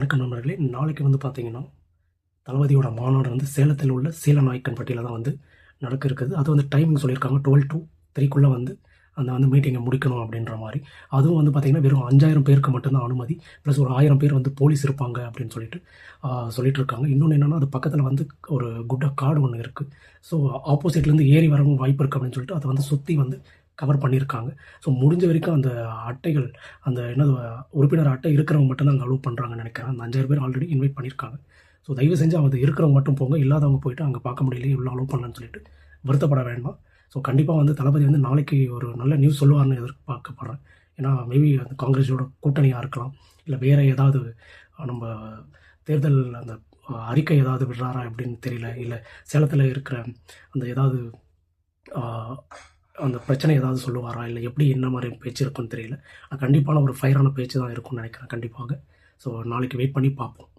வணக்கம் நண்பர்களே. நாளைக்கு பார்த்தீங்கன்னா, தளபதியோட மாநாடு சேலத்தில் உள்ள சீலநாயக்கன்பட்டியில தான் நடக்க இருக்குது. அது டைமிங் சொல்லியிருக்காங்க. 12 to 3க்குள்ள அந்த மீட்டிங்கை முடிக்கணும் அப்படின்ற மாரி. அதுவும் பார்த்தீங்கன்னா, வெறும் 5000 பேருக்கு மட்டும் தான் அனுமதி. ப்ளஸ் ஒரு 1000 பேர் போலீஸ் இருப்பாங்க அப்படின்னு சொல்லிட்டு இருக்காங்க. இன்னொன்னு என்னன்னா, அது பக்கத்தில ஒரு காடு ஒண்ணு இருக்கு. ஸோ ஆப்போசிட்லேருந்து ஏறி வரவும் வாய்ப்பு இருக்கு அப்படின்னு சொல்லிட்டு அத சுத்தி கவர் பண்ணியிருக்காங்க. ஸோ முடிஞ்ச வரைக்கும் அந்த அட்டைகள், அந்த என்னது உறுப்பினர் அட்டை இருக்கிறவங்க மட்டும் தான் அங்க அலோவ் பண்றாங்கன்னு நெனைக்கிறேன். அந்த 5000 பேர் ஆல்ரெடி இன்வைட் பண்ணியிருக்காங்க. ஸோ தயவு செஞ்சு அது இருக்கிறவங்க மட்டும் போங்க. இல்லாதவங்க போயிட்டு அங்க பார்க்க முடியலையே, இவ்ளோ அலோவ் பண்ணலன்னு சொல்லிட்டு வருத்தப்பட வேண்டாம். ஸோ கண்டிப்பா தளபதி நாளைக்கு ஒரு நல்ல நியூஸ் சொல்லுவார்ன்னு எதிர்பார்க்கப்படுறேன். ஏன்னா மேபி அந்த காங்கிரஸோட கூட்டணியா இருக்கலாம். இல்ல வேற ஏதாவது நம்ப தேர்தல் அந்த அறிக்கை ஏதாவது விடுறாரா எப்படின்னு தெரியல. இல்ல சேலத்தில இருக்கிற அந்த ஏதாவது ஆ அந்த பிரச்சனை ஏதாவது சொல்லுவாரா? இல்ல எப்படி என்ன மாரி பேச்சு இருக்கும்னு தெரியல. கண்டிப்பான ஒரு ஃபயரான பேச்சு தான் இருக்கும்னு நெனைக்கிறேன் கண்டிப்பாக. ஸோ நாளைக்கு வெயிட் பண்ணி பார்ப்போம்.